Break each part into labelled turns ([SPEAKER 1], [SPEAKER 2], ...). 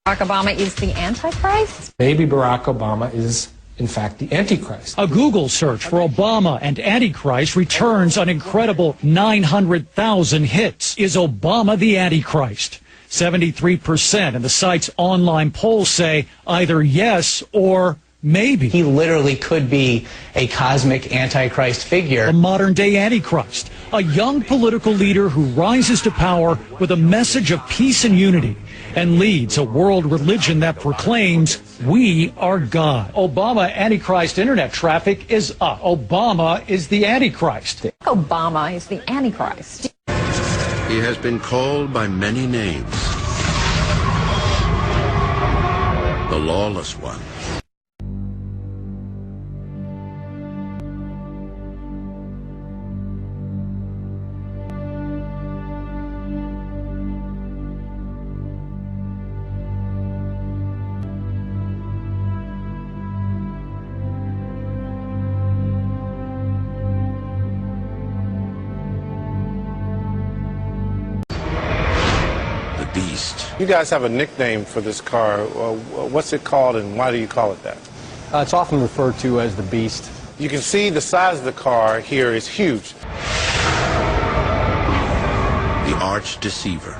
[SPEAKER 1] Barack Obama is the Antichrist?
[SPEAKER 2] Maybe Barack Obama is, in fact, the Antichrist.
[SPEAKER 3] A Google search for Obama and Antichrist returns an incredible 900,000 hits. Is Obama the Antichrist? 73% in the site's online polls say either yes or maybe.
[SPEAKER 4] He literally could be a cosmic Antichrist figure.
[SPEAKER 3] A modern-day Antichrist, a young political leader who rises to power with a message of peace and unity and leads a world religion that proclaims we are God. Obama Antichrist internet traffic is up. Obama is the Antichrist.
[SPEAKER 1] Obama is the Antichrist.
[SPEAKER 5] He has been called by many names. The lawless one. Beast.
[SPEAKER 6] You guys have a nickname for this car. What's it called and why do you call it that?
[SPEAKER 7] It's often referred to as the Beast.
[SPEAKER 6] You can see the size of the car here is huge.
[SPEAKER 5] The arch deceiver.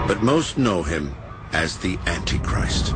[SPEAKER 5] But most know him as the Antichrist.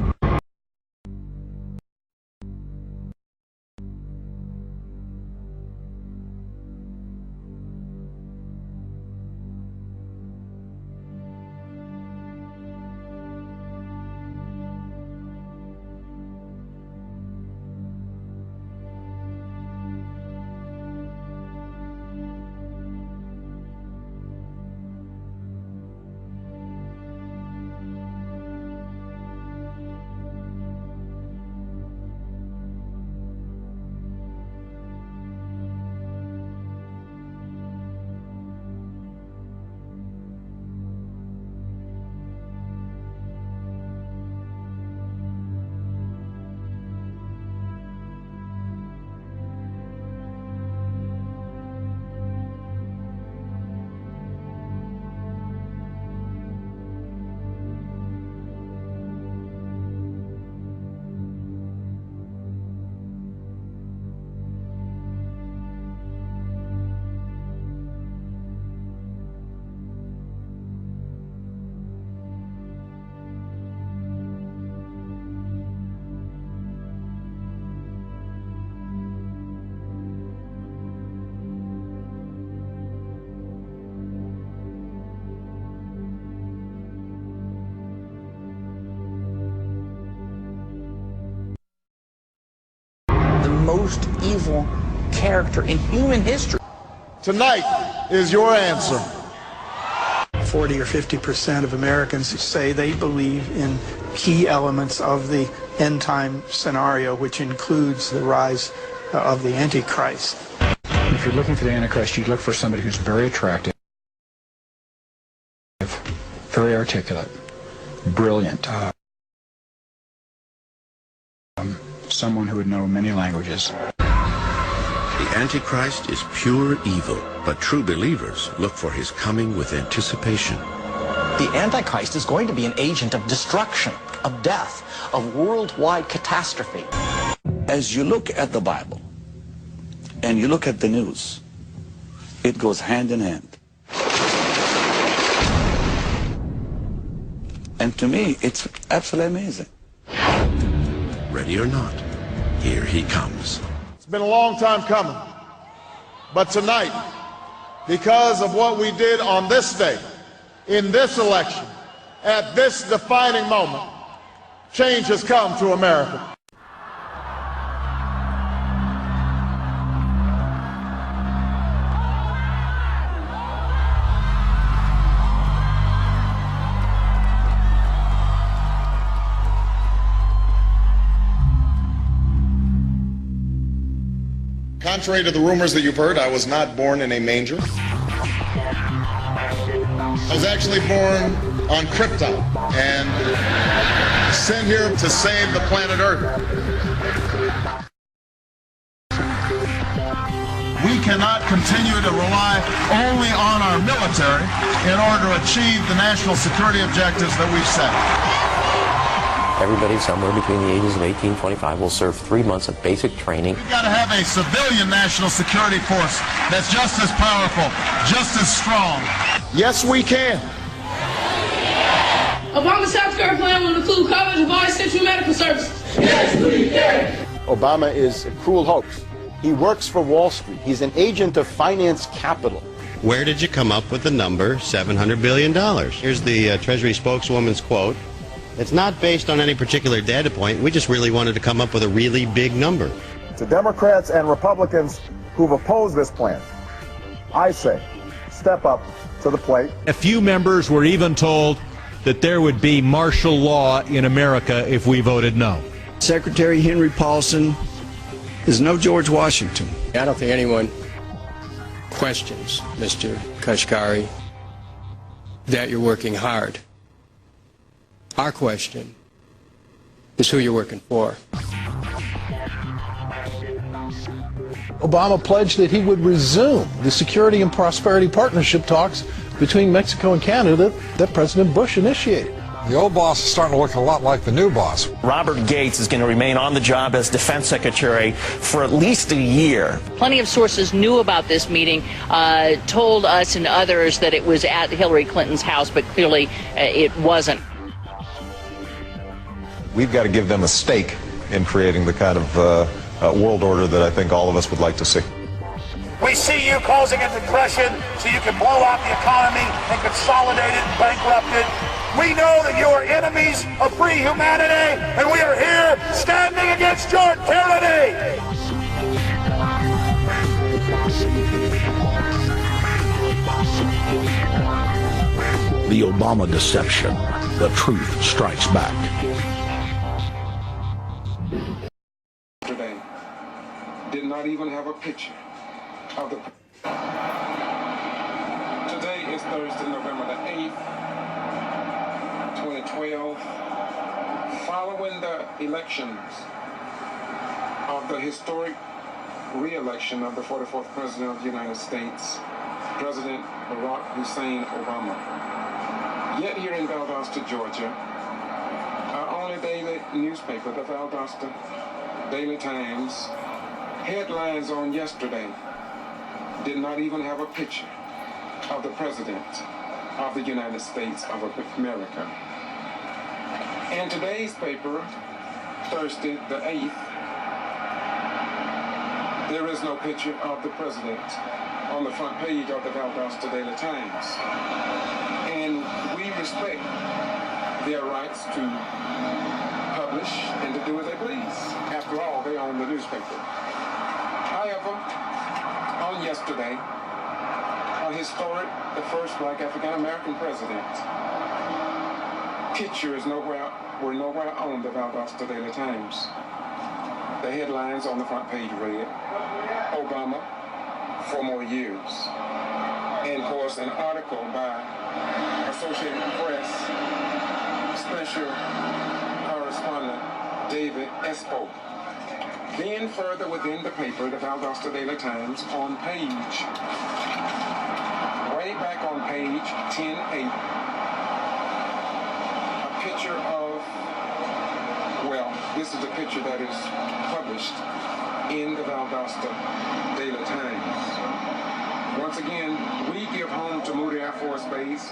[SPEAKER 8] most evil character in human history.
[SPEAKER 9] Tonight is your answer.
[SPEAKER 10] 40 or 50% of Americans say they believe in key elements of the end time scenario, which includes the rise of the Antichrist.
[SPEAKER 11] If you're looking for the Antichrist, you look for somebody who's very attractive, very articulate, brilliant, someone who would know many languages.
[SPEAKER 5] The Antichrist is pure evil, but true believers look for his coming with anticipation.
[SPEAKER 8] The Antichrist is going to be an agent of destruction, of death, of worldwide catastrophe.
[SPEAKER 12] As you look at the Bible and you look at the news, it goes hand in hand. And to me, it's absolutely amazing.
[SPEAKER 5] Ready or not, here he comes.
[SPEAKER 9] It's been a long time coming, but tonight, because of what we did on this day, in this election, at this defining moment, change has come to America.
[SPEAKER 13] Contrary to the rumors that you've heard, I was not born in a manger. I was actually born on Krypton and sent here to save the planet Earth. We cannot continue to rely only on our military in order to achieve the national security objectives that we've set.
[SPEAKER 14] Everybody somewhere between the ages of 18 and 25 will serve 3 months of basic training.
[SPEAKER 9] We've got to have a civilian national security force that's just as powerful, just as strong. Yes, we can.
[SPEAKER 15] Obama's South Korea plan will include coverage of all essential medical services. Yes, we can.
[SPEAKER 7] Obama is a cruel hoax. He works for Wall Street. He's an agent of finance capital.
[SPEAKER 16] Where did you come up with the number $700 billion? Here's the Treasury spokeswoman's quote. It's not based on any particular data point. We just really wanted to come up with a really big number.
[SPEAKER 17] To Democrats and Republicans who've opposed this plan, I say, step up to the plate.
[SPEAKER 18] A few members were even told that there would be martial law in America if we voted no.
[SPEAKER 19] Secretary Henry Paulson is no George Washington.
[SPEAKER 20] I don't think anyone questions, Mr. Kashkari, that you're working hard. Our question is who you're working for.
[SPEAKER 21] Obama pledged that he would resume the Security and Prosperity Partnership talks between Mexico and Canada that President Bush initiated.
[SPEAKER 22] The old boss is starting to look a lot like the new boss.
[SPEAKER 23] Robert Gates is going to remain on the job as Defense Secretary for at least a year.
[SPEAKER 24] Plenty of sources knew about this meeting, told us and others that it was at Hillary Clinton's house, but clearly it wasn't.
[SPEAKER 25] We've got to give them a stake in creating the kind of world order that I think all of us would like to see.
[SPEAKER 26] We see you causing a depression so you can blow out the economy and consolidate it and bankrupt it. We know that you are enemies of free humanity, and we are here standing against your tyranny.
[SPEAKER 27] The Obama deception. The truth strikes back.
[SPEAKER 28] Today did not even have a picture of the. Today is Thursday, November the 8th, 2012. Following the elections of the historic re-election of the 44th President of the United States, President Barack Hussein Obama. Yet here in Valdosta, Georgia, our only daily newspaper, the Valdosta Daily Times, headlines on yesterday did not even have a picture of the President of the United States of America. In today's paper, Thursday the 8th, there is no picture of the President on the front page of the Valdosta Daily Times. And we respect their rights to publish and to do as they please. After all, they own the newspaper. However, on yesterday, a historic, the first black African-American president, pictures were nowhere on the Valdosta Daily Times. The headlines on the front page read, Obama, 4 more years. And of course, an article by Associated Press special correspondent David Espo. Then further within the paper, the Valdosta Daily Times, on page, way back on page 10-8, a picture of, well, this is a picture that is published in the Valdosta Daily Times. Once again, we give home to Moody Air Force Base,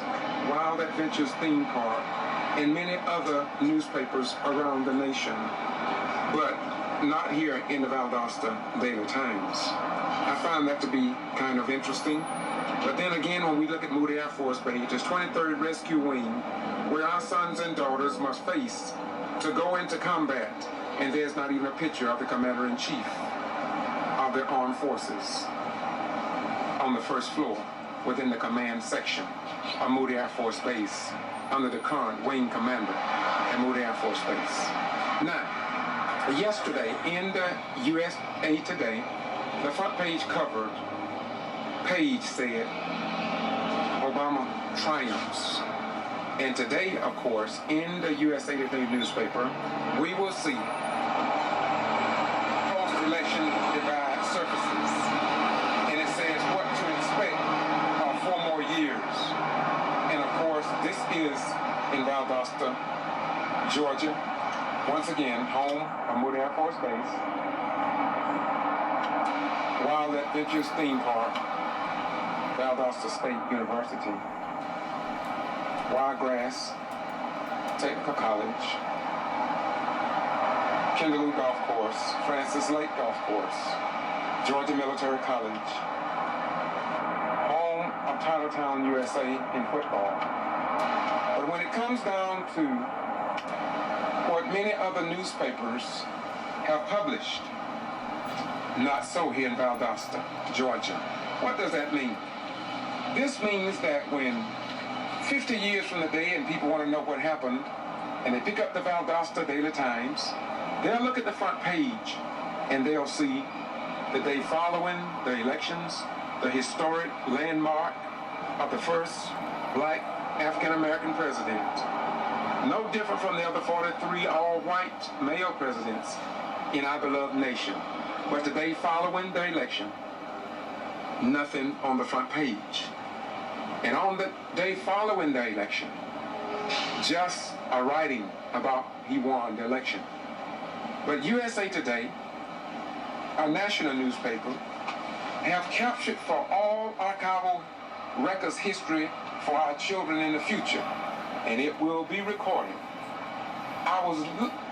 [SPEAKER 28] Wild Adventures theme park, and many other newspapers around the nation, but not here in the Valdosta Daily Times. I find that to be kind of interesting. But then again, when we look at Moody Air Force Base, it's 23rd Rescue Wing, where our sons and daughters must face to go into combat, and there's not even a picture of the Commander-in-Chief of the Armed Forces on the first floor within the command section of Moody Air Force Base under the current wing commander at Moody Air Force Base. Now, yesterday in the USA Today, the front page cover page said Obama triumphs. And today, of course, in the USA Today newspaper, we will see post-election divide surfaces. And it says what to expect of 4 more years. And of course, this is in Valdosta, Georgia. Once again, home of Moody Air Force Base, Wild Adventures theme park, Valdosta State University, Wiregrass Technical College, Kindaloo Golf Course, Francis Lake Golf Course, Georgia Military College, home of Titletown, USA in football. But when it comes down to what many other newspapers have published, not so here in Valdosta, Georgia. What does that mean? This means that when 50 years from the day and people want to know what happened, and they pick up the Valdosta Daily Times, they'll look at the front page and they'll see the day following the elections, the historic landmark of the first black African-American president. No different from the other 43 all-white male presidents in our beloved nation. But the day following the election, nothing on the front page. And on the day following the election, just a writing about he won the election. But USA Today, our national newspaper, have captured for all archival records history for our children in the future. And it will be recorded. I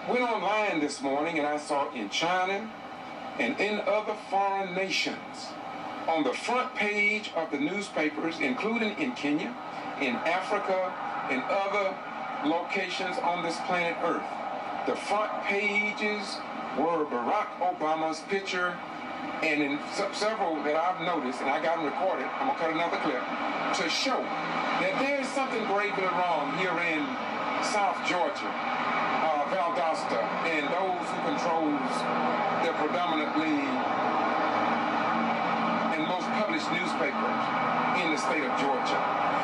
[SPEAKER 28] went online this morning and I saw in China and in other foreign nations, on the front page of the newspapers, including in Kenya, in Africa, and other locations on this planet Earth, the front pages were Barack Obama's picture, and in several that I've noticed, and I got them recorded, I'm gonna cut another clip, to show that there is something gravely wrong here in South Georgia, Valdosta, and those who controls the predominantly and most published newspapers in the state of Georgia.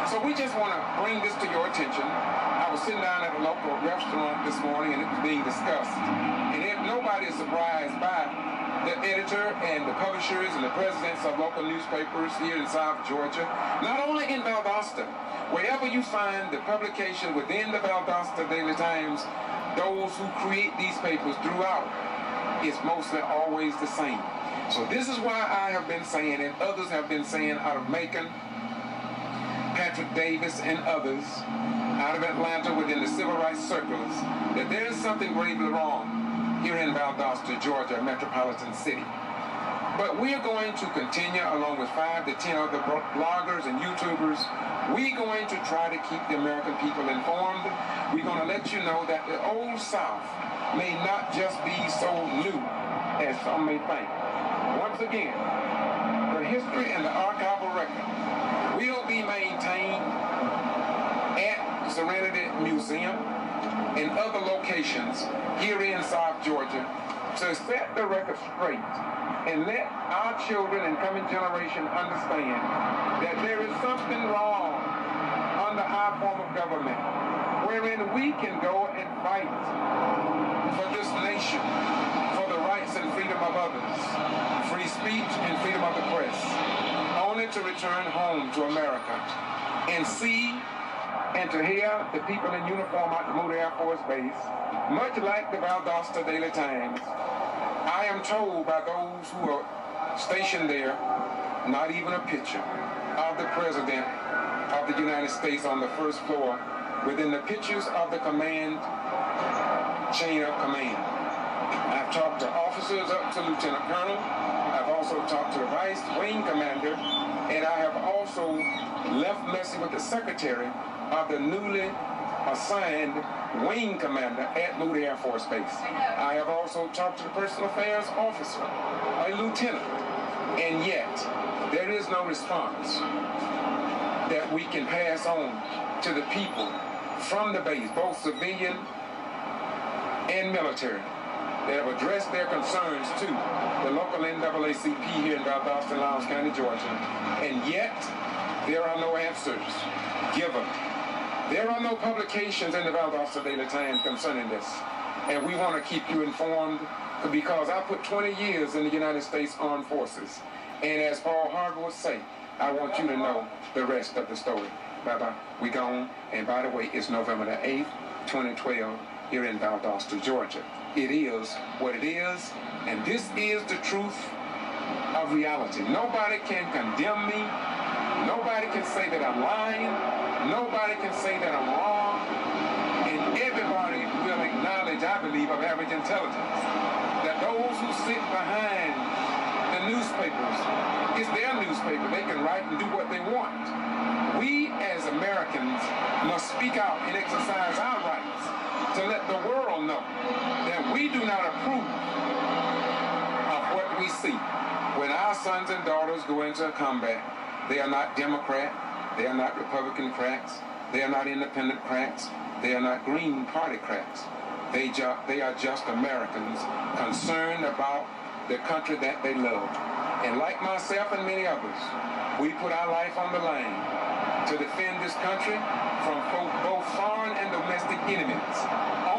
[SPEAKER 28] So we just want to bring this to your attention. I was sitting down at a local restaurant this morning and it was being discussed. And if nobody is surprised by the editor and the publishers and the presidents of local newspapers here in South Georgia, not only in Valdosta, wherever you find the publication within the Valdosta Daily Times, those who create these papers throughout, it's mostly always the same. So this is why I have been saying, and others have been saying out of Macon, Patrick Davis and others out of Atlanta within the civil rights circles, that there is something gravely wrong here in Valdosta, Georgia, a metropolitan city. But we are going to continue, along with 5 to 10 other bloggers and YouTubers, we're going to try to keep the American people informed. We're going to let you know that the Old South may not just be so new as some may think. One once again, the history and the archival record will be maintained at the Serenity Museum and other locations here in South Georgia to set the record straight and let our children and coming generation understand that there is something wrong under our form of government wherein we can go and fight for this nation, for the rights and freedom of others, free speech and freedom of the press, only to return home to America and see and to hear the people in uniform at the Moody Air Force Base, much like the Valdosta Daily Times. I am told by those who are stationed there, not even a picture of the President of the United States on the first floor within the pictures of the command, chain of command. I've talked to officers up to Lieutenant Colonel. I've also talked to the Vice Wing Commander, and I have also left message with the Secretary of the newly assigned Wing Commander at Moody Air Force Base. I have also talked to the Personal Affairs Officer, a Lieutenant, and yet there is no response that we can pass on to the people from the base, both civilian and military, that have addressed their concerns to the local NAACP here in Valdosta, Lowndes County, Georgia, and yet there are no answers given. There are no publications in the Valdosta Daily Times concerning this, and we want to keep you informed because I put 20 years in the United States Armed Forces, and as Paul Harvey would say, I want you to know the rest of the story. Bye-bye. We gone. And by the way, it's November the 8th, 2012, here in Valdosta, Georgia. It is what it is, and this is the truth of reality. Nobody can condemn me. Nobody can say that I'm lying. Nobody can say that I'm wrong. And everybody will acknowledge, I believe, of average intelligence, that those who sit behind the newspapers, it's their newspaper. They can write and do what they want. We as Americans must speak out and exercise our rights to let the world know that we do not approve of what we see. When our sons and daughters go into a combat, they are not Democrat, they are not Republican cracks, they are not independent cracks, they are not Green Party cracks. They are just Americans concerned about the country that they love. And like myself and many others, we put our life on the line to defend this country from both foreign and domestic enemies,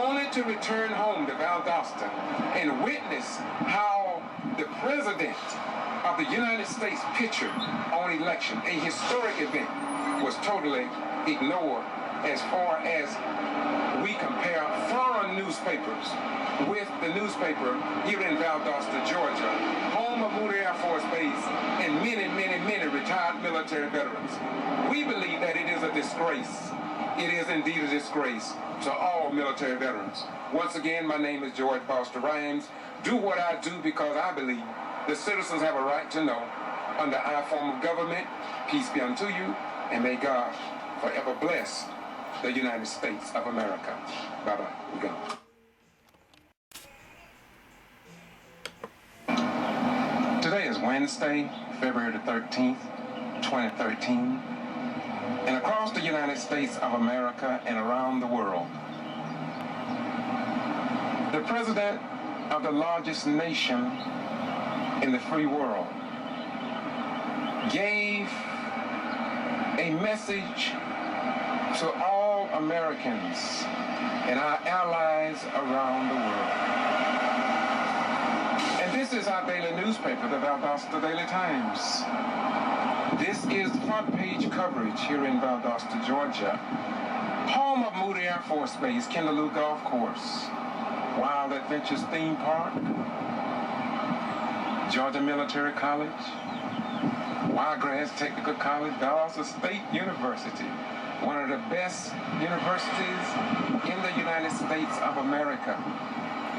[SPEAKER 28] only to return home to Valdosta and witness how the President of the United States picture on election, a historic event, was totally ignored as far as we compare foreign newspapers with the newspaper here in Valdosta, Georgia, home of Moody Air Force Base and many, many, many retired military veterans. We believe that it is a disgrace. It is indeed a disgrace to all military veterans. Once again, my name is George Foster Rhymes. Do what I do because I believe the citizens have a right to know under our form of government. Peace be unto you, and may God forever bless the United States of America. Bye-bye. We go. Today is Wednesday, February the 13th, 2013. And across the United States of America and around the world, the president of the largest nation in the free world gave a message to all Americans and our allies around the world. And this is our daily newspaper, the Valdosta Daily Times. This is front page coverage here in Valdosta, Georgia, home of Moody Air Force Base, Kindaloo Golf Course, Wild Adventures Theme Park, Georgia Military College, Wiregrass Technical College, Valdosta State University, one of the best universities in the United States of America.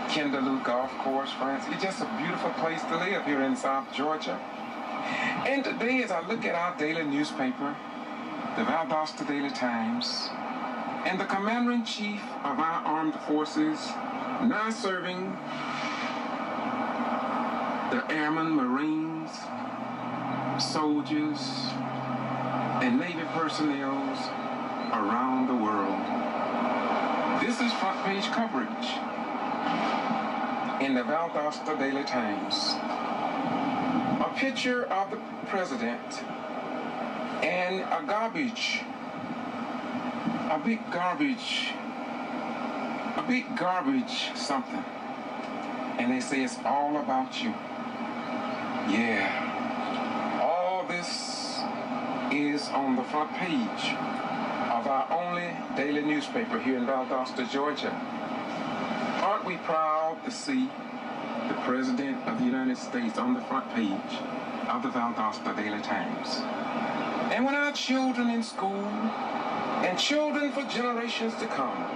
[SPEAKER 28] Kindaloo Golf Course, France. It's just a beautiful place to live here in South Georgia. And today, as I look at our daily newspaper, the Valdosta Daily Times, and the Commander-in-Chief of our armed forces, now serving the airmen, Marines, soldiers, and Navy personnel around the world. This is front page coverage in the Valdosta Daily Times. A picture of the president and a big garbage something. And they say it's all about you. Yeah. All this is on the front page of our only daily newspaper here in Valdosta, Georgia. Aren't we proud to see the President of the United States on the front page of the Valdosta Daily Times? And when our children in school and children for generations to come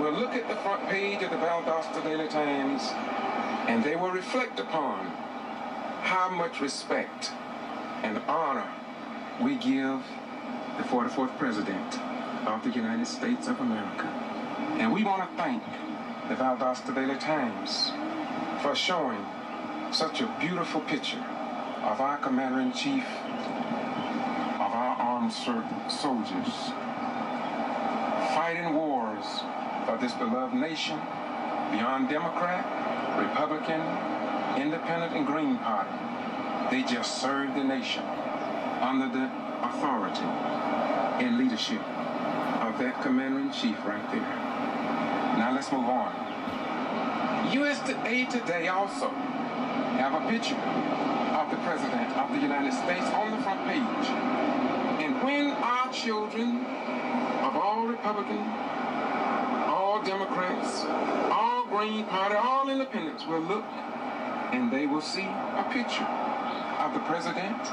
[SPEAKER 28] will look at the front page of the Valdosta Daily Times, and they will reflect upon how much respect and honor we give the 44th President of the United States of America. And we want to thank the Valdosta Daily Times for showing such a beautiful picture of our Commander-in-Chief of our armed soldiers fighting wars for this beloved nation beyond Democrat, Republican, Independent, and Green Party. They just serve the nation under the authority and leadership of that Commander-in-Chief right there. Now let's move on. USA Today also have a picture of the President of the United States on the front page. And when our children of all Republican, all Democrats, all Green Party, all Independents will look and they will see a picture of the President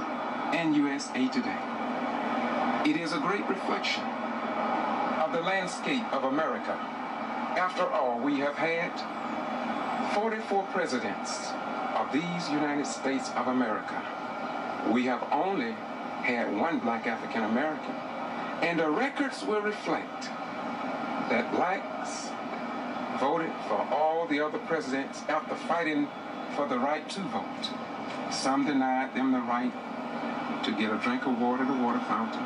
[SPEAKER 28] and USA Today. It is a great reflection of the landscape of America. After all, we have had 44 presidents of these United States of America. We have only had one black African American. And the records will reflect that blacks voted for all the other presidents after fighting for the right to vote. Some denied them the right to get a drink of water at a water fountain,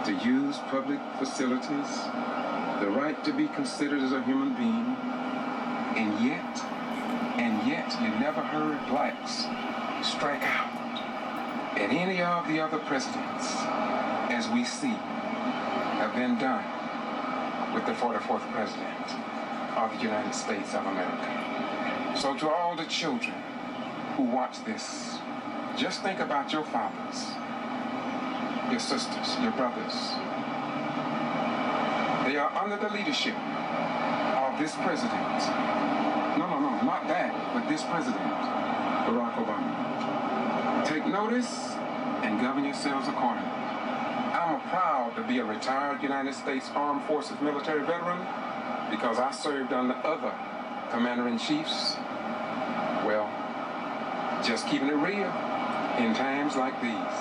[SPEAKER 28] to use public facilities, the right to be considered as a human being, and yet you never heard blacks strike out at any of the other presidents, as we see have been done with the 44th President of the United States of America. So to all the children who watch this, just think about your fathers, your sisters, your brothers. They are under the leadership of this president. No, not that, but this president, Barack Obama. Take notice and govern yourselves accordingly. I'm proud to be a retired United States Armed Forces military veteran because I served under other commander-in-chiefs. Well, just keeping it real in times like these.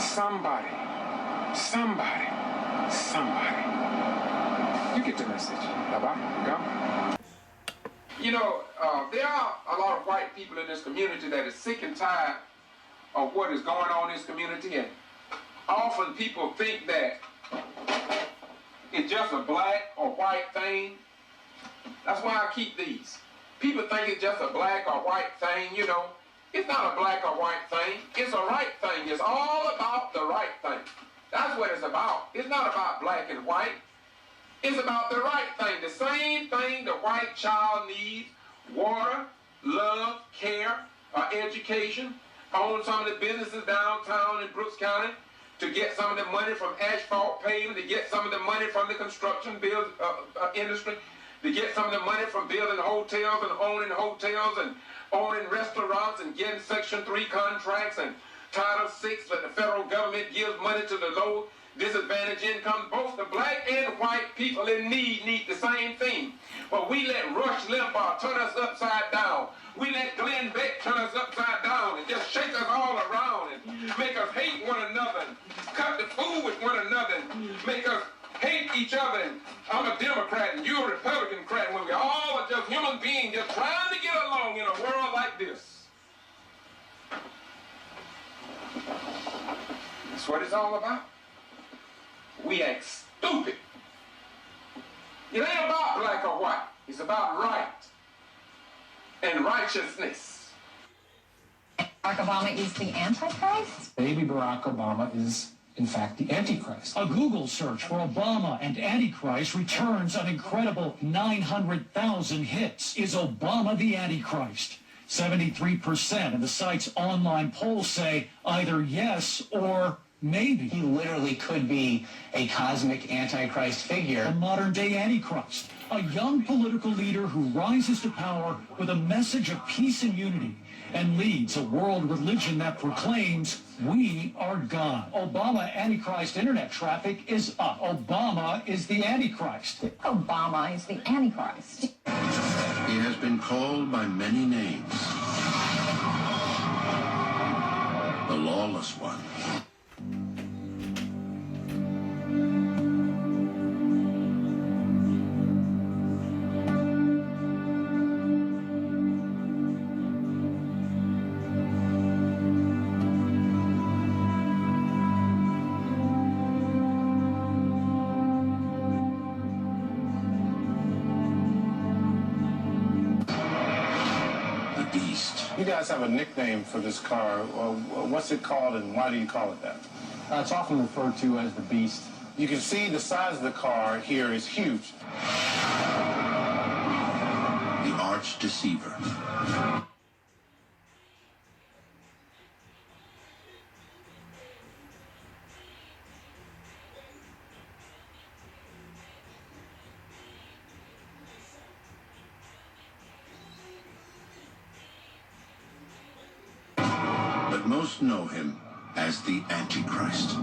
[SPEAKER 28] Somebody. You get the message. Bye-bye. Go. You know, there are a lot of white people in this community that is sick and tired of what is going on in this community, and often people think that it's just a black or white thing. That's why I keep these. People think it's just a black or white thing, you know. It's not a black or white thing. It's a right thing. It's all about the right thing. That's what it's about. It's not about black and white. It's about the right thing. The same thing the white child needs: water, love, care, education. Own some of the businesses downtown in Brooks County, to get some of the money from asphalt paving, to get some of the money from the construction industry, to get some of the money from building hotels and owning restaurants and getting Section 3 contracts and Title 6 that the federal government gives money to the low disadvantaged income. Both the black and white people in need the same thing. But we let Rush Limbaugh turn us upside down. We let Glenn Beck turn us upside down and just shake us all around and make us hate one another and cut the food with one another and make us hate each other. And I'm a Democrat and you're a Republican, when we all are just human beings just trying to get along in a world like this. That's what it's all about. We act stupid. It ain't about black or white. It's about right and righteousness.
[SPEAKER 1] Barack Obama is the Antichrist?
[SPEAKER 2] Baby Barack Obama is, in fact, the Antichrist.
[SPEAKER 3] A Google search for Obama and Antichrist returns an incredible 900,000 hits. Is Obama the Antichrist? 73% of the site's online polls say either yes or maybe.
[SPEAKER 4] He literally could be a cosmic Antichrist figure.
[SPEAKER 3] A modern-day Antichrist. A young political leader who rises to power with a message of peace and unity and leads a world religion that proclaims we are God. Obama Antichrist internet traffic is up. Obama is the Antichrist.
[SPEAKER 1] Obama is the Antichrist.
[SPEAKER 5] He has been called by many names. The lawless one.
[SPEAKER 28] You guys have a nickname for this car. What's it called and why do you call it that?
[SPEAKER 2] It's often referred to as the Beast.
[SPEAKER 28] You can see the size of the car here is huge.
[SPEAKER 5] The arch deceiver. But most know him as the Antichrist.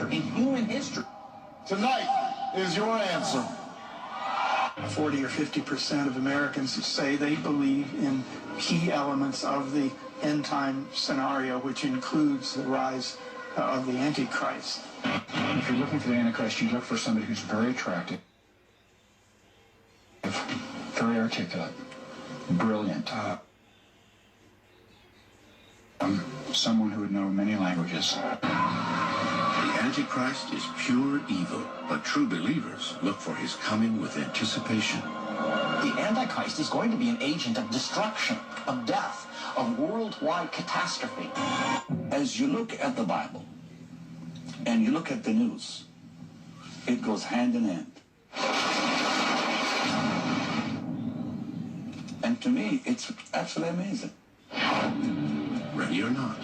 [SPEAKER 2] in human history.
[SPEAKER 9] Tonight is your answer.
[SPEAKER 6] 40 or 50% of Americans say they believe in key elements of the end time scenario, which includes the rise of the Antichrist.
[SPEAKER 2] If you're looking for the Antichrist, you look for somebody who's very attractive, very articulate, brilliant, someone who would know many languages.
[SPEAKER 5] The Antichrist is pure evil, but true believers look for his coming with anticipation.
[SPEAKER 8] The Antichrist is going to be an agent of destruction, of death, of worldwide catastrophe.
[SPEAKER 12] As you look at the Bible and you look at the news, it goes hand in hand. And to me, it's absolutely amazing.
[SPEAKER 5] Ready or not,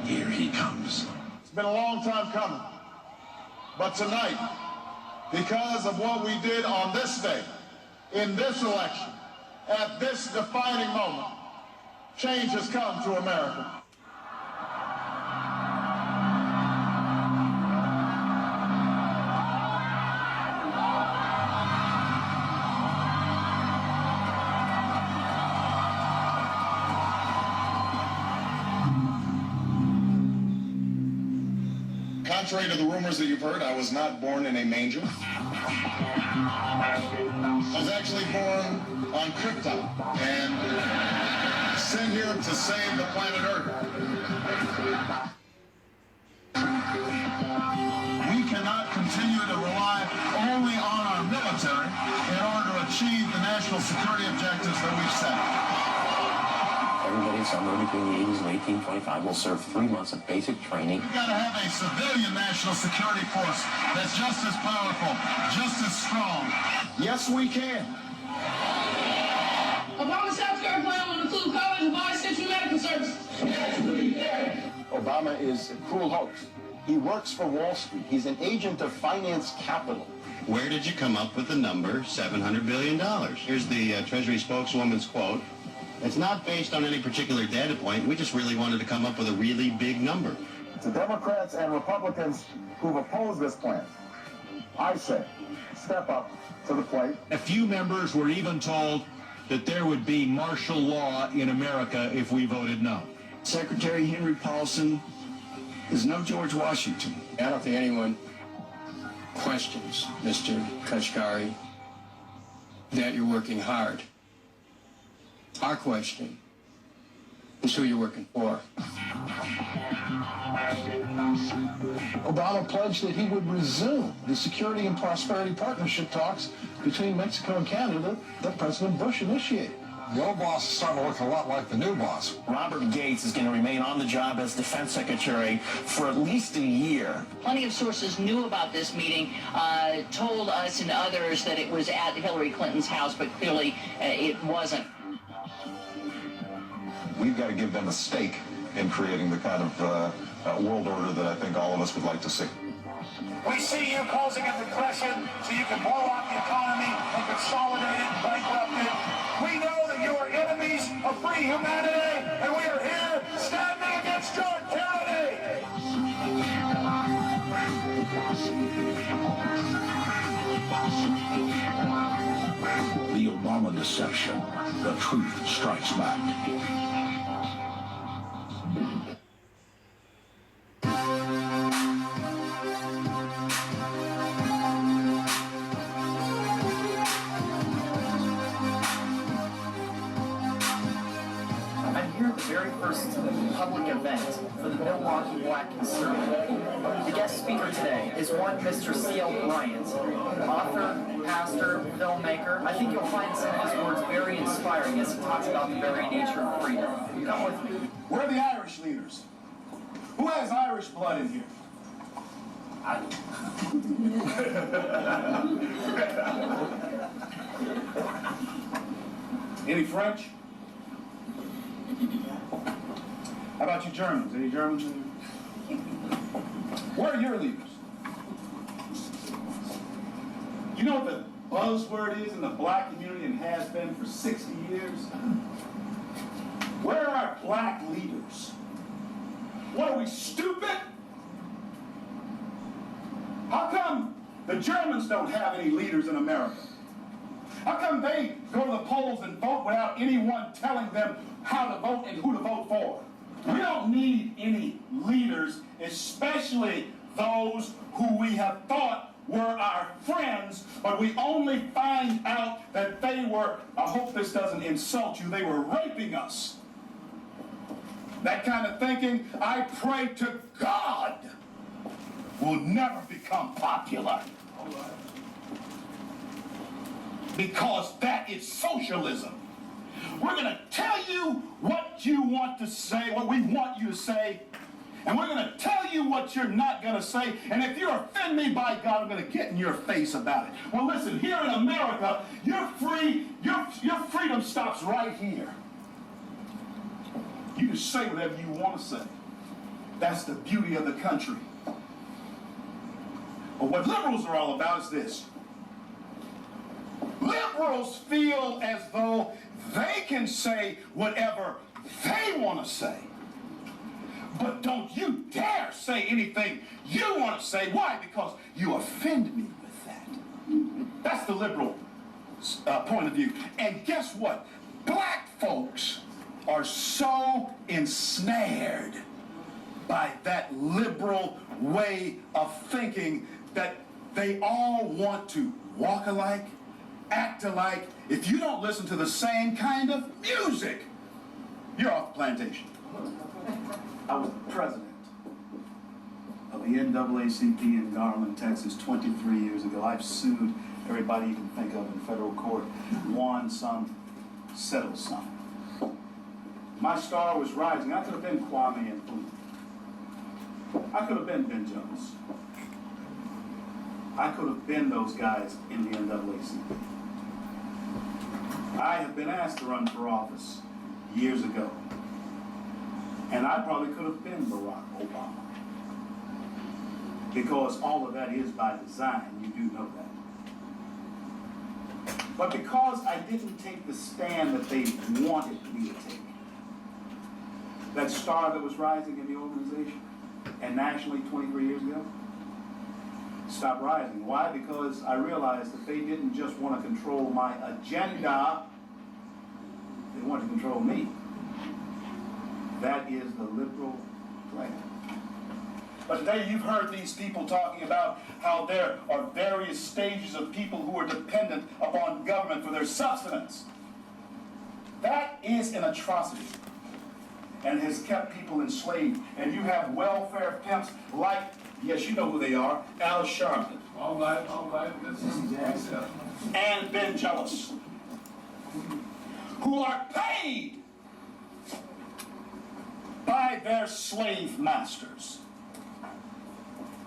[SPEAKER 5] here he comes.
[SPEAKER 9] It's been a long time coming. But tonight, because of what we did on this day, in this election, at this defining moment, change has come to America. Contrary to the rumors that you've heard, I was not born in a manger. I was actually born on Krypton and sent here to save the planet Earth. We cannot continue to rely only on our military in order to achieve the national security objectives that we've set.
[SPEAKER 8] Everybody somewhere between the ages of 18 and 25 will serve 3 months of basic training.
[SPEAKER 9] We've got to have a civilian national security force that's just as powerful, just as strong. Yes, we can.
[SPEAKER 7] Obama's healthcare plan will include college and biocentric medical services. Yes, we can.
[SPEAKER 8] Obama is a cruel hoax. He works for Wall Street. He's an agent of finance capital.
[SPEAKER 10] Where did you come up with the number $700 billion? Here's the Treasury spokeswoman's quote. It's not based on any particular data point. We just really wanted to come up with a really big number.
[SPEAKER 8] To Democrats and Republicans who've opposed this plan, I say, step up to the plate.
[SPEAKER 18] A few members were even told that there would be martial law in America if we voted no.
[SPEAKER 19] Secretary Henry Paulson is no George Washington.
[SPEAKER 20] I don't think anyone questions, Mr. Kashkari, that you're working hard. Our question is who you're working for.
[SPEAKER 21] Obama pledged that he would resume the Security and Prosperity Partnership talks between Mexico and Canada that President Bush initiated.
[SPEAKER 22] The old boss is starting to look a lot like the new boss.
[SPEAKER 23] Robert Gates is going to remain on the job as defense secretary for at least a year.
[SPEAKER 24] Plenty of sources knew about this meeting, told us and others that it was at Hillary Clinton's house, but clearly it wasn't.
[SPEAKER 25] We've got to give them a stake in creating the kind of world order that I think all of us would like to see.
[SPEAKER 26] We see you causing a depression so you can blow out the economy and consolidate it and bankrupt it. We know that you are enemies of free humanity, and we are here standing against your tyranny.
[SPEAKER 27] The Obama deception. The truth strikes back.
[SPEAKER 11] I'm here at the very first public event for the Milwaukee Black Conservative. The guest speaker today is one Mr. C.L. Bryant, author, pastor, filmmaker. I think you'll find some of his words very inspiring as he talks about the very nature of freedom. Come with me.
[SPEAKER 26] Where are the Irish leaders? Who has Irish blood in here? Any French? How about you Germans? Any Germans in here? Where are your leaders? You know what the buzzword is in the black community and has been for 60 years? Where are our black leaders? What, are we stupid? How come the Germans don't have any leaders in America? How come they go to the polls and vote without anyone telling them how to vote and who to vote for? We don't need any leaders, especially those who we have thought were our friends, but we only find out that they were, I hope this doesn't insult you, they were raping us. That kind of thinking, I pray to God, will never become popular. Because that is socialism. We're going to tell you what you want to say, what we want you to say, and we're going to tell you what you're not going to say, and if you offend me, by God, I'm going to get in your face about it. Well, listen, here in America, you're free, your freedom stops right here. You can say whatever you want to say. That's the beauty of the country. But what liberals are all about is this. Liberals feel as though they can say whatever they want to say. But don't you dare say anything you want to say. Why? Because you offend me with that. That's the liberal point of view. And guess what? Black folks are so ensnared by that
[SPEAKER 1] that liberal way of thinking that they all want to walk alike, act alike. If you don't listen to the same kind of music, you're off the plantation. I was president of the NAACP in Garland, Texas 23 years ago. I've sued everybody you can think of in federal court. Won some, settled some. My star was rising. I could have been Kwame Nkrumah. I could have been Ben Jones. I could have been those guys in the NAACP. I have been asked to run for office years ago. And I probably could have been Barack Obama. Because all of that is by design, you do know that. But because I didn't take the stand that they wanted me to take, that star that was rising in the organization and nationally 23 years ago, stopped rising. Why? Because I realized that they didn't just want to control my agenda, they wanted to control me. That is the liberal plan. But today you've heard these people talking about how there are various stages of people who are dependent upon government for their sustenance. That is an atrocity and has kept people enslaved. And you have welfare pimps like, yes, you know who they are, Al Sharpton. All right, this is and Ben Jealous, who are paid by their slave masters,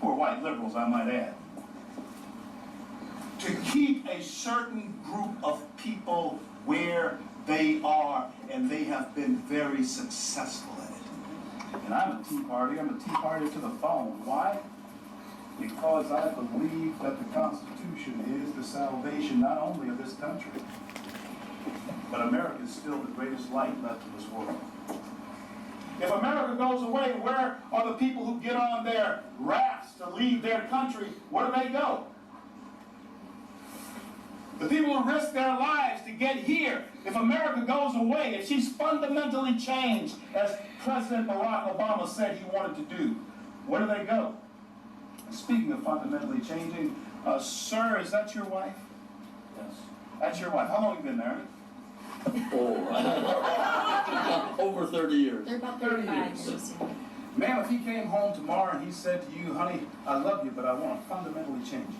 [SPEAKER 1] who are white liberals, I might add, to keep a certain group of people where they are, and they have been very successful at it. And I'm a Tea Party. I'm a Tea Party to the bone. Why? Because I believe that the Constitution is the salvation not only of this country, but America is still the greatest light left in this world. If America goes away, where are the people who get on their rafts to leave their country? Where do they go? The people who risk their lives to get here. If America goes away, if she's fundamentally changed, as President Barack Obama said he wanted to do, where do they go? And speaking of fundamentally changing, sir, is that your wife? Yes. That's your wife. How long have you been married?
[SPEAKER 3] Over 30 years.
[SPEAKER 4] They're about 35 years.
[SPEAKER 1] Ma'am, if he came home tomorrow and he said to you, honey, I love you, but I want to fundamentally change you.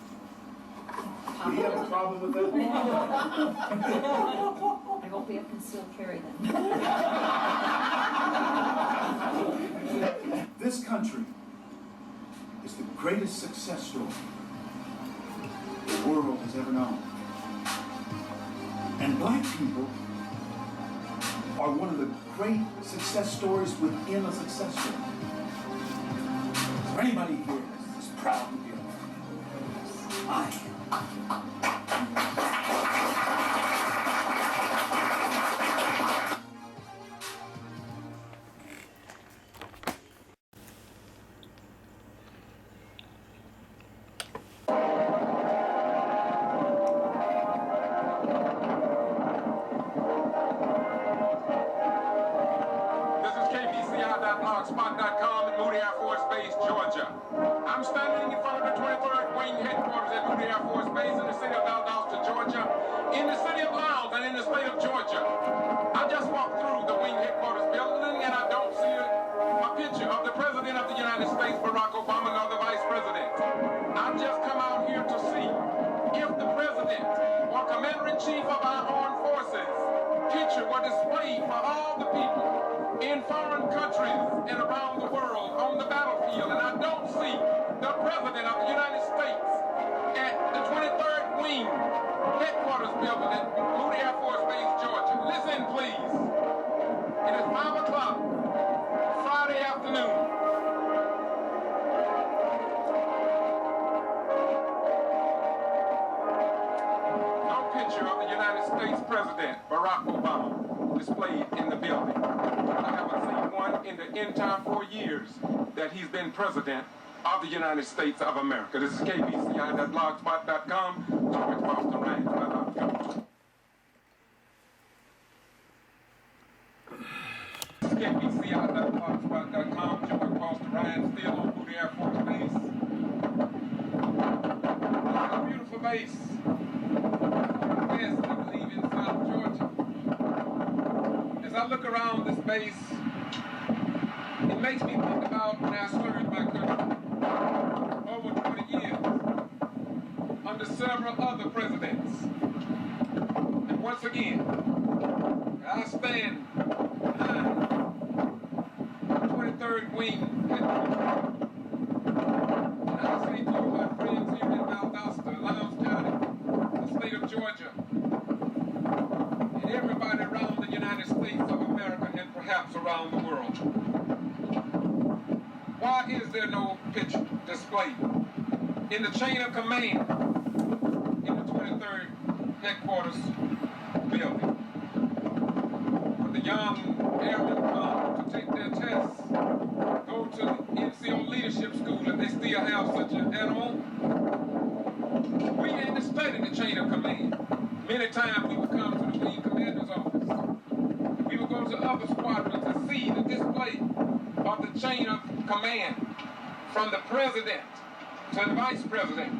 [SPEAKER 1] Do you have a problem with that?
[SPEAKER 4] I hope we have concealed carry then.
[SPEAKER 1] This country is the greatest success story the world has ever known. And black people are one of the great success stories within a success story. Is there anybody here that's proud to be American? I am.
[SPEAKER 26] Blogspot.com in Moody Air Force Base, Georgia. I'm standing in front of the 23rd Wing headquarters at Moody Air Force Base in the city of Valdosta, Georgia, in the city of Loudon, and in the state of Georgia. I just walked through the Wing headquarters building, and I don't see a picture of the President of the United States, Barack Obama, nor the Vice President. I've just come out here to see if the President or Commander-in-Chief of our armed forces picture were displayed for all the people in foreign countries and around the world on the battlefield, and I don't see the President of the United States at the 23rd Wing headquarters building at Moody Air Force Base, Georgia. Listen, please. It is 5 o'clock, Friday afternoon. No picture of the United States President, Barack Obama, displayed in the building. I haven't seen one in the entire 4 years that he's been president of the United States of America. This is KBCI.blogspot.com. George Boston Range. KBCI.blogspot.com. George Boston Ryan, still
[SPEAKER 2] base west, I believe in South Georgia. As I look around this base, it makes me think about when I served my country over 20 years under several other presidents. And once again, I stand behind the 23rd Wing headquarters. And I say to you, my friends here in Valdosta, Lowndes County, the state of Georgia, and everybody around the United States of America and perhaps around the world, why is there no picture displayed in the chain of command in the 23rd headquarters building? When the young airmen come to take their tests, go to the NCO leadership school, if they still have such an animal, we ain't displayed the chain of command. Many times we would come to the wing commander's office. We would go to other squadrons to see the display of the chain of command from the president to the vice president.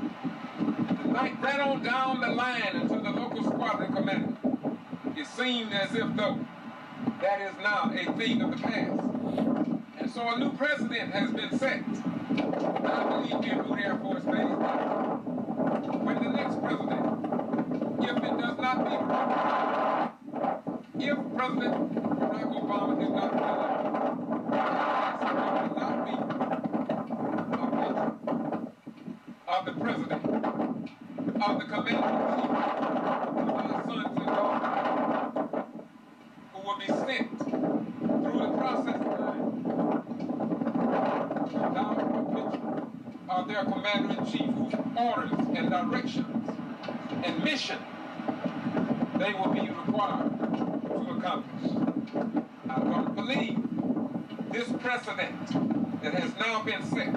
[SPEAKER 2] Right on down the line into the local squadron commander. It seemed as if though that is now a thing of the past. And so a new president has been set. I believe in Moody Air Force Base. When the next president, if it does not be, if President Barack Obama is not elected, will not be a picture of the president, of the commander-in-chief, of our sons and daughters, who will be sent through the process of time without a picture of their commander-in-chief, whose orders and directions and mission they will be required to accomplish. I don't believe this precedent that has now been set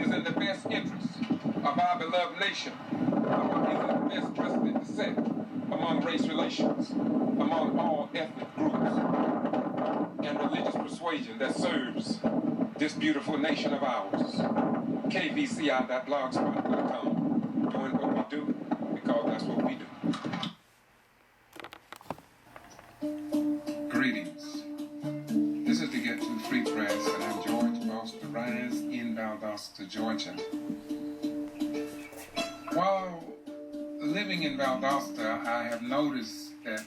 [SPEAKER 2] is in the best interest of our beloved nation, or is it the best precedent to set among race relations, among all ethnic groups and religious persuasion that serves this beautiful nation of ours. KVCI.blogspot.com, doing what we do because that's what we do. Greetings. This is the Get to Free Press, and I'm George Foster Rise in Valdosta, Georgia. While living in Valdosta, I have noticed that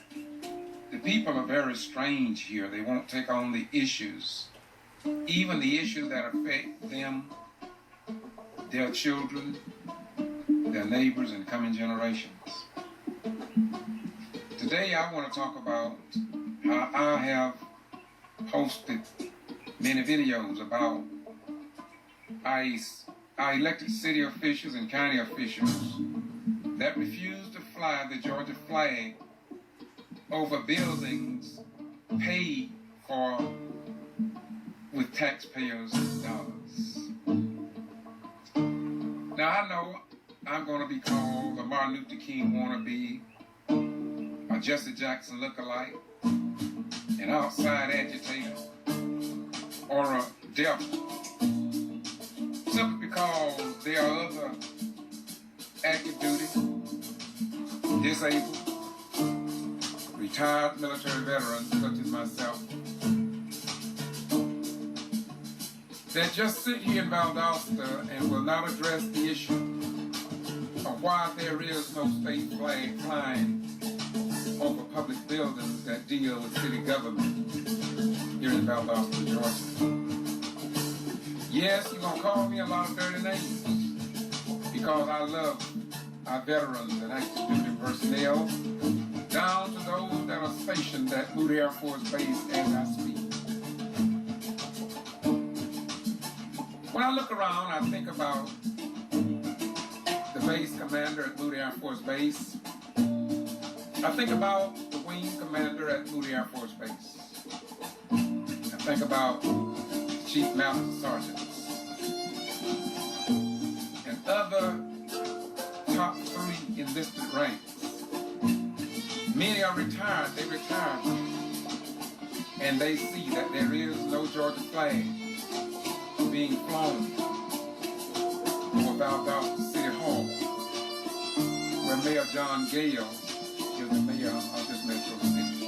[SPEAKER 2] the people are very strange here. They won't take on the issues, even the issues that affect them, their children, their neighbors, and coming generations. Today I want to talk about how I have posted many videos about our elected city officials and county officials that refuse to fly the Georgia flag over buildings paid for with taxpayers' dollars. Now I know I'm going to be called a Martin Luther King wannabe, a Jesse Jackson lookalike, an outside agitator, or a devil, simply because there are other active duty, disabled, retired military veterans such as myself that just sit here in Valdosta and will not address the issue of why there is no state flag flying over public buildings that deal with city government here in Valdosta, Georgia. Yes, you're going to call me a lot of dirty names because I love our veterans and active duty personnel, down to those that are stationed at Moody Air Force Base as I speak. When I look around, I think about the base commander at Moody Air Force Base. I think about the wing commander at Moody Air Force Base. I think about chief master sergeants and other top 3 enlisted ranks. Many are retired, they retired, and they see that there is no Georgia flag being flown over Valdosta City Hall, where Mayor John Gale is the mayor of this metro city.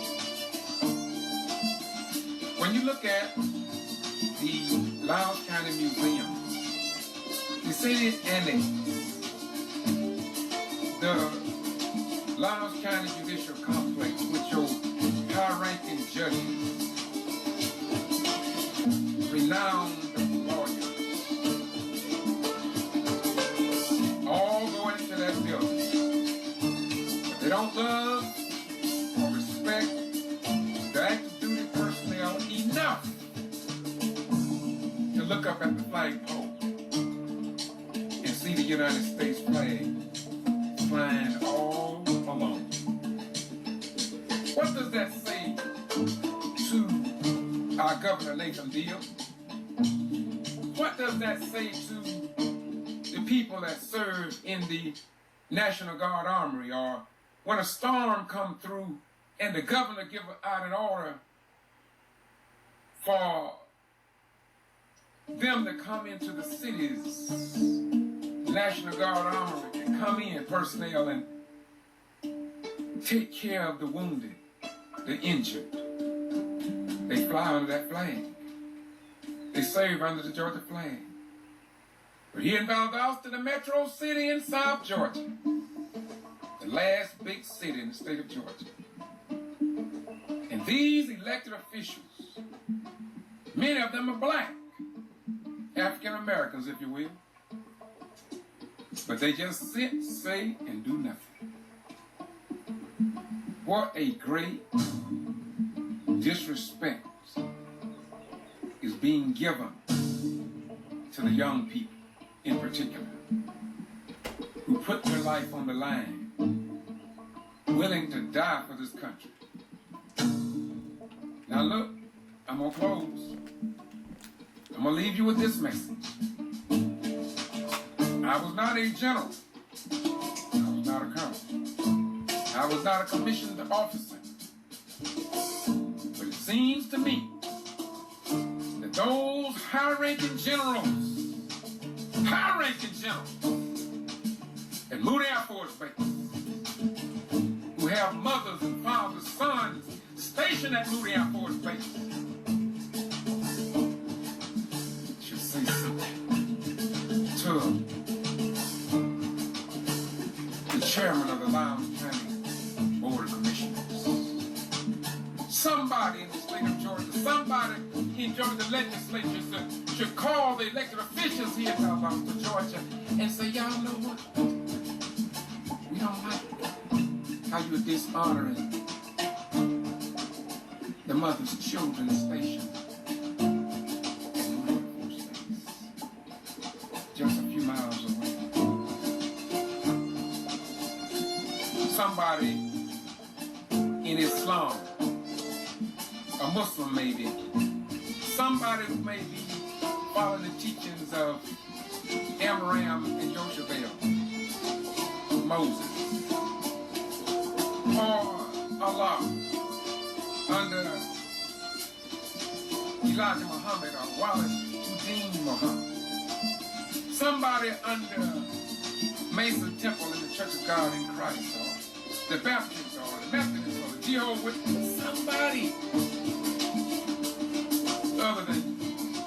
[SPEAKER 2] When you look at the Loudoun County Museum, the city annex, the Loudoun County Judicial Complex with your high-ranking judges, renowned lawyers, all go into that building. But they don't love or respect the active duty personnel enough to look up at the flagpole and see the United States flag flying all along. What does that say to our Governor Nathan Deal? What does that say to the people that serve in the National Guard Armory, or when a storm come through and the governor give out an order for them to come into the city's National Guard Armory and come in, personnel, and take care of the wounded, the injured. They fly under that flag. They serve under the Georgia flag. But here in Valdosta, the metro city in South Georgia, the last big city in the state of Georgia. And these elected officials, many of them are black, African Americans, if you will. But they just sit, say, and do nothing. What a great disrespect is being given to the young people in particular, who put their life on the line, willing to die for this country. Now look, I'm gonna close. I'm gonna leave you with this message. I was not a general. I was not a colonel. I was not a commissioned officer. But it seems to me that those high-ranking generals at Moody Air Force Base, who have mothers and fathers, sons stationed at Moody Air Force Base, should say something to the chairman of the Loudoun County Board of Commissioners. Somebody in the state of Georgia, somebody in Georgia legislature should call the elected officials here in Valdosta, Georgia, and say, y'all know what? We don't like how you're dishonoring the mother's children stationed in Moody Air Force Base, just a few miles away. Somebody in Islam, a Muslim maybe, somebody who may be following the teachings of Amram and Yoshabel, Moses, or Allah, under Elijah Muhammad or Wallace Uddin Muhammad, somebody under Mason Temple in the Church of God in Christ, or the Baptists, or the Methodists, or the Jehovah's Witnesses, somebody other than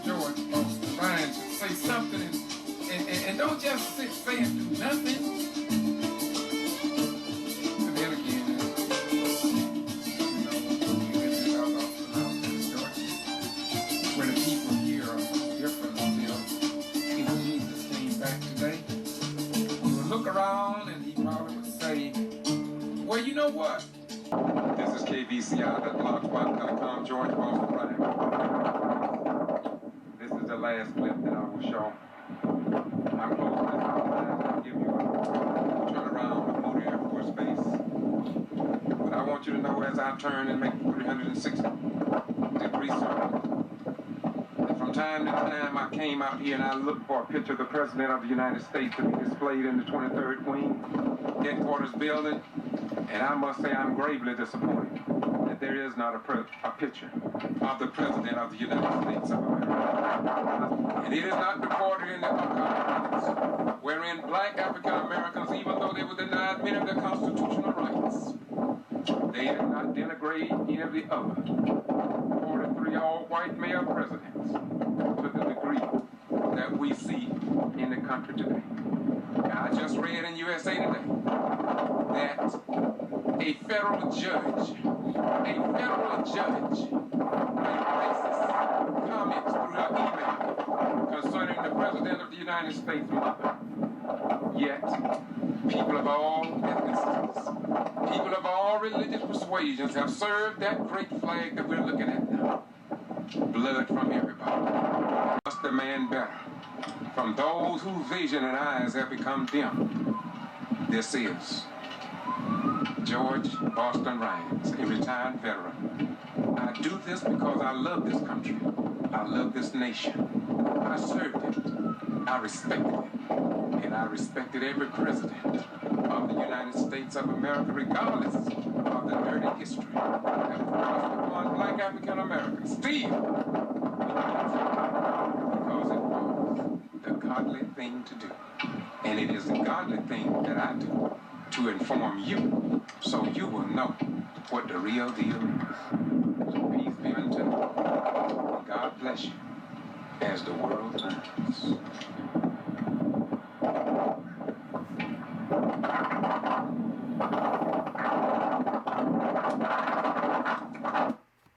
[SPEAKER 2] George Austin Ryan should say something and don't just sit, say, and do nothing. And then again, where the people here are so different until if Jesus came back today, he would look around and he probably would say, well, you know what? This is KVCI.blogspot.com, George Boston Ryan. This is the last clip that I will show. I'm closing this out. I'll give you a turnaround of Moody Air Force Base. But I want you to know as I turn and make 360-degree circle, that from time to time I came out here and I looked for a picture of the President of the United States to be displayed in the 23rd Wing headquarters building, and I must say I'm gravely disappointed that there is not a picture of the President of the United States of America. And it is not recorded in the archives, wherein black African Americans, even though they were denied many of their constitutional rights, they did not denigrate any of the other 43 all-white male presidents to the degree that we see in the country today. I just read in USA Today that a federal judge made racist comments through her email concerning the President of the United States' mother. Yet, people of all ethnicities, people of all religious persuasions have served that great flag that we're looking at now. Blood from everybody. Must demand better from those whose vision and eyes have become dim. This is George Boston Rhymes, a retired veteran. I do this because I love this country. I love this nation. I served it. I respected it. And I respected every president of the United States of America, regardless of the dirty history that was thrust upon black African Americans. Still, because it was the godly thing to do. And it is the godly thing that I do to inform you, so you will know what the real deal is. So peace be unto you. God bless you as the world turns.